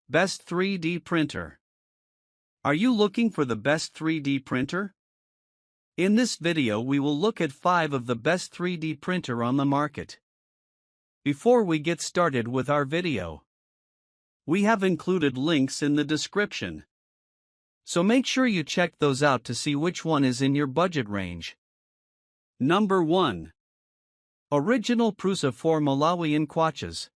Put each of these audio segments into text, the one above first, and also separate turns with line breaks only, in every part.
Best 3D printer. Are you looking for the best 3D printer? In this video we will look at 5 of the best 3D printer on the market. Before we get started with our video, we have included links in the description. So make sure you check those out to see which one is in your budget range. Number 1. Original Prusa 4 Malawian Kwachas.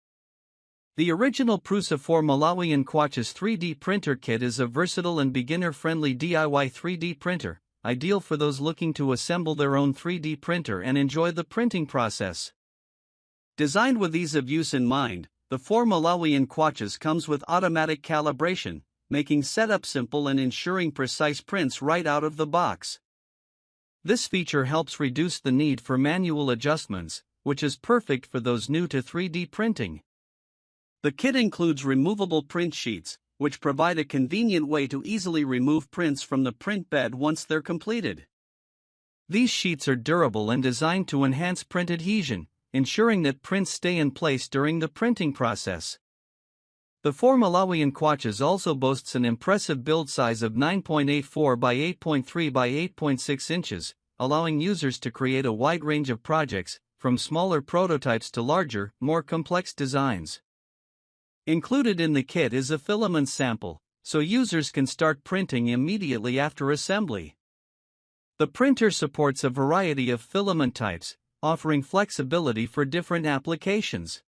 The original Prusa 4 Malawian Kwachas 3D printer kit is a versatile and beginner-friendly DIY 3D printer, ideal for those looking to assemble their own 3D printer and enjoy the printing process. Designed with ease of use in mind, the 4 Malawian Kwachas comes with automatic calibration, making setup simple and ensuring precise prints right out of the box. This feature helps reduce the need for manual adjustments, which is perfect for those new to 3D printing. The kit includes removable print sheets, which provide a convenient way to easily remove prints from the print bed once they're completed. These sheets are durable and designed to enhance print adhesion, ensuring that prints stay in place during the printing process. The 4 Malawian Kwachas also boasts an impressive build size of 9.84 by 8.3 by 8.6 inches, allowing users to create a wide range of projects, from smaller prototypes to larger, more complex designs. Included in the kit is a filament sample, so users can start printing immediately after assembly. The printer supports a variety of filament types, offering flexibility for different applications.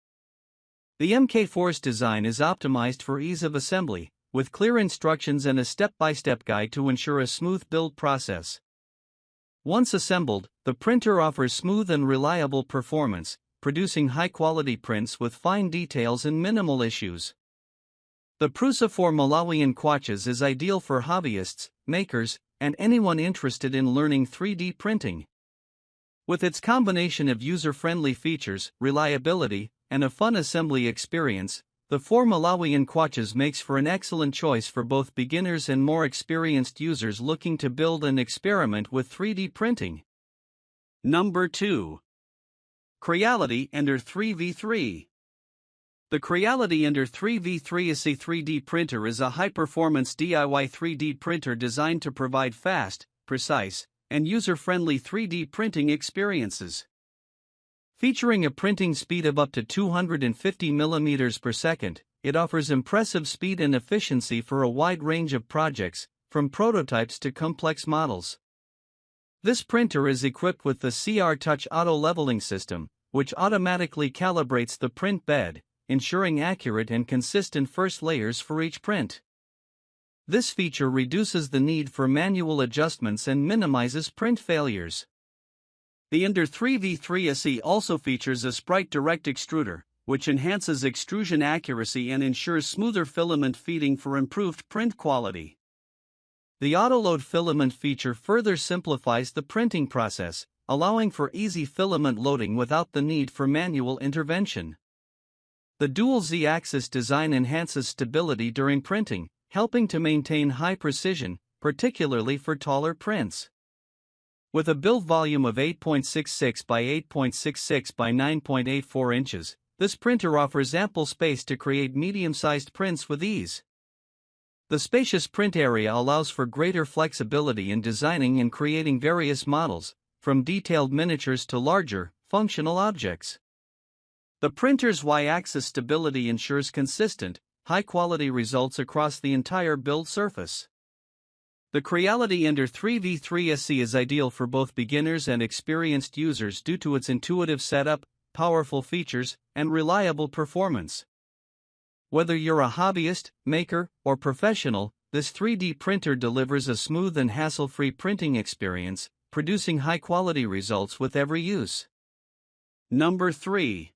The MK4's design is optimized for ease of assembly, with clear instructions and a step-by-step guide to ensure a smooth build process. Once assembled, the printer offers smooth and reliable performance, producing high-quality prints with fine details and minimal issues. The Prusa 4 Malawian Kwachas is ideal for hobbyists, makers, and anyone interested in learning 3D printing. With its combination of user-friendly features, reliability, and a fun assembly experience, the 4 Malawian Kwachas makes for an excellent choice for both beginners and more experienced users looking to build and experiment with 3D printing. Number 2. Creality Ender 3v3. The Creality Ender 3v3 AC 3D printer is a high-performance DIY 3D printer designed to provide fast, precise, and user-friendly 3D printing experiences. Featuring a printing speed of up to 250 mm per second, it offers impressive speed and efficiency for a wide range of projects, from prototypes to complex models. This printer is equipped with the CR Touch Auto Leveling System, which automatically calibrates the print bed, ensuring accurate and consistent first layers for each print. This feature reduces the need for manual adjustments and minimizes print failures. The Ender 3v3 SE also features a Sprite Direct Extruder, which enhances extrusion accuracy and ensures smoother filament feeding for improved print quality. The Autoload filament feature further simplifies the printing process, allowing for easy filament loading without the need for manual intervention. The dual Z-axis design enhances stability during printing, helping to maintain high precision, particularly for taller prints. With a build volume of 8.66 by 8.66 by 9.84 inches, this printer offers ample space to create medium-sized prints with ease. The spacious print area allows for greater flexibility in designing and creating various models, from detailed miniatures to larger, functional objects. The printer's Y-axis stability ensures consistent, high-quality results across the entire build surface. The Creality Ender 3v3 SE is ideal for both beginners and experienced users due to its intuitive setup, powerful features, and reliable performance. Whether you're a hobbyist, maker, or professional, this 3D printer delivers a smooth and hassle-free printing experience, producing high-quality results with every use. Number 3.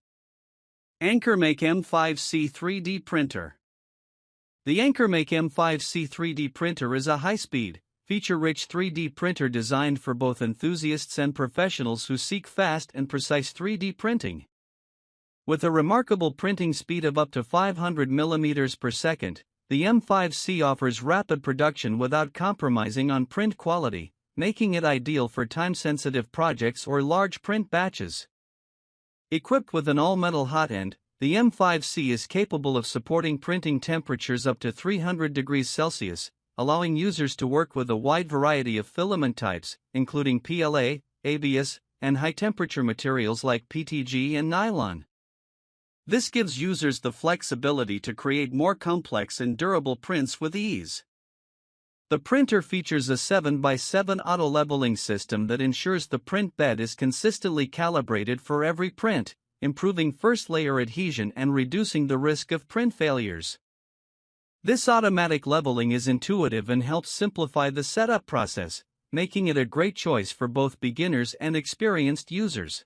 AnchorMake M5C 3D Printer. The AnchorMake M5C 3D printer is a high-speed, feature-rich 3D printer designed for both enthusiasts and professionals who seek fast and precise 3D printing. With a remarkable printing speed of up to 500 mm per second, the M5C offers rapid production without compromising on print quality, making it ideal for time-sensitive projects or large print batches. Equipped with an all-metal hot end, the M5C is capable of supporting printing temperatures up to 300 degrees Celsius, allowing users to work with a wide variety of filament types, including PLA, ABS, and high-temperature materials like PTG and nylon. This gives users the flexibility to create more complex and durable prints with ease. The printer features a 7x7 auto-leveling system that ensures the print bed is consistently calibrated for every print, improving first-layer adhesion and reducing the risk of print failures. This automatic leveling is intuitive and helps simplify the setup process, making it a great choice for both beginners and experienced users.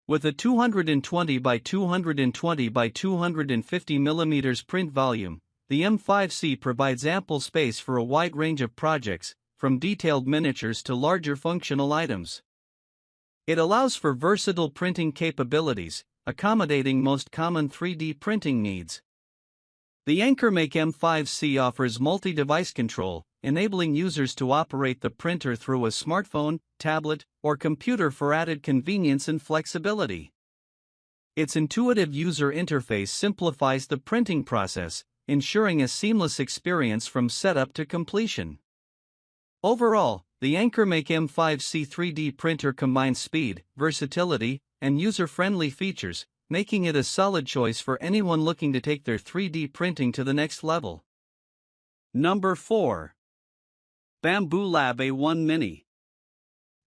With a 220 by 220 by 250 mm print volume, the M5C provides ample space for a wide range of projects, from detailed miniatures to larger functional items. It allows for versatile printing capabilities, accommodating most common 3D printing needs. The AnchorMake M5C offers multi-device control, enabling users to operate the printer through a smartphone, tablet, or computer for added convenience and flexibility. Its intuitive user interface simplifies the printing process, ensuring a seamless experience from setup to completion. Overall, the AnchorMake M5C 3D printer combines speed, versatility, and user-friendly features, making it a solid choice for anyone looking to take their 3D printing to the next level. Number 4. Bamboo Lab A1 Mini.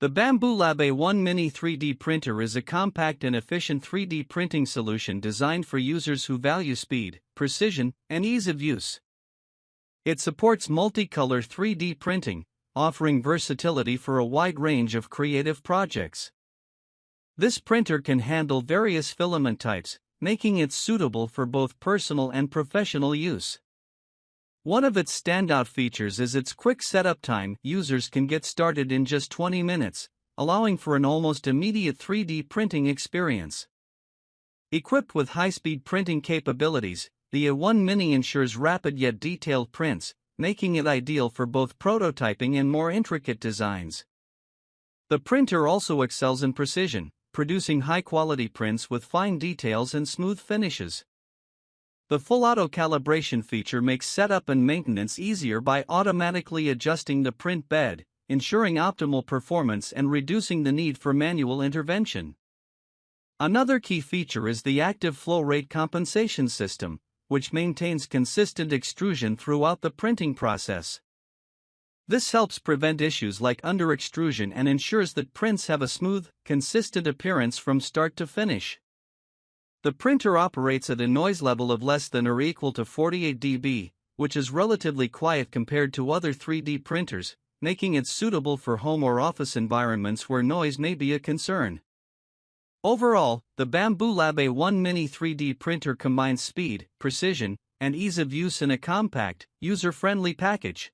The Bamboo Lab A1 Mini 3D printer is a compact and efficient 3D printing solution designed for users who value speed, precision, and ease of use. It supports multicolor 3D printing, offering versatility for a wide range of creative projects. This printer can handle various filament types, making it suitable for both personal and professional use. One of its standout features is its quick setup time. Users can get started in just 20 minutes, allowing for an almost immediate 3D printing experience. Equipped with high-speed printing capabilities, the A1 Mini ensures rapid yet detailed prints, making it ideal for both prototyping and more intricate designs. The printer also excels in precision, producing high-quality prints with fine details and smooth finishes. The full auto-calibration feature makes setup and maintenance easier by automatically adjusting the print bed, ensuring optimal performance and reducing the need for manual intervention. Another key feature is the active flow rate compensation system, which maintains consistent extrusion throughout the printing process. This helps prevent issues like under-extrusion and ensures that prints have a smooth, consistent appearance from start to finish. The printer operates at a noise level of less than or equal to 48 dB, which is relatively quiet compared to other 3D printers, making it suitable for home or office environments where noise may be a concern. Overall, the Bamboo Lab A1 Mini 3D printer combines speed, precision, and ease of use in a compact, user-friendly package.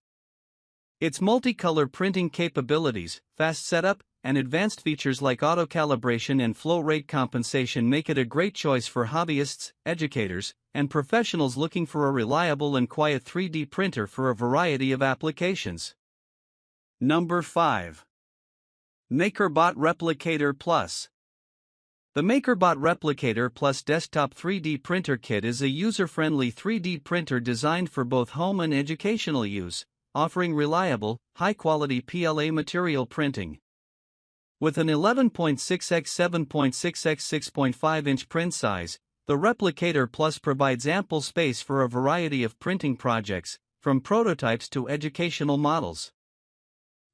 Its multicolor printing capabilities, fast setup, and advanced features like auto-calibration and flow rate compensation make it a great choice for hobbyists, educators, and professionals looking for a reliable and quiet 3D printer for a variety of applications. Number 5. MakerBot Replicator Plus. The MakerBot Replicator Plus Desktop 3D Printer Kit is a user-friendly 3D printer designed for both home and educational use, offering reliable, high-quality PLA material printing. With an 11.6x 7.6x 6.5-inch print size, the Replicator Plus provides ample space for a variety of printing projects, from prototypes to educational models.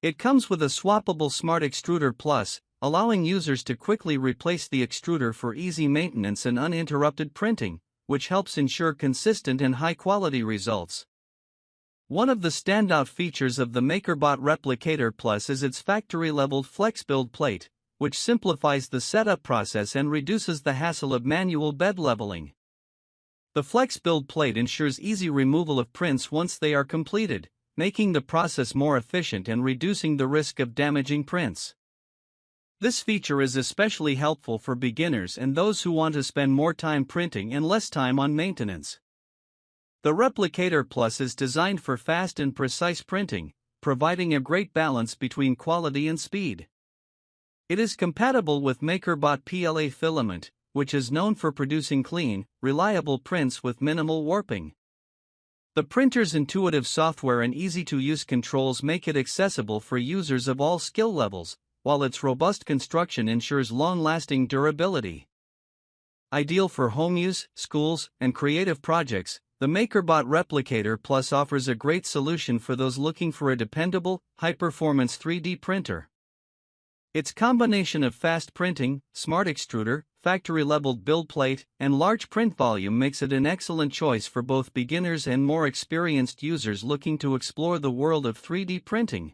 It comes with a swappable Smart Extruder Plus, allowing users to quickly replace the extruder for easy maintenance and uninterrupted printing, which helps ensure consistent and high-quality results. One of the standout features of the MakerBot Replicator Plus is its factory-leveled FlexBuild plate, which simplifies the setup process and reduces the hassle of manual bed leveling. The FlexBuild plate ensures easy removal of prints once they are completed, making the process more efficient and reducing the risk of damaging prints. This feature is especially helpful for beginners and those who want to spend more time printing and less time on maintenance. The Replicator Plus is designed for fast and precise printing, providing a great balance between quality and speed. It is compatible with MakerBot PLA filament, which is known for producing clean, reliable prints with minimal warping. The printer's intuitive software and easy-to-use controls make it accessible for users of all skill levels, while its robust construction ensures long-lasting durability. Ideal for home use, schools, and creative projects, the MakerBot Replicator Plus offers a great solution for those looking for a dependable, high-performance 3D printer. Its combination of fast printing, smart extruder, factory-leveled build plate, and large print volume makes it an excellent choice for both beginners and more experienced users looking to explore the world of 3D printing.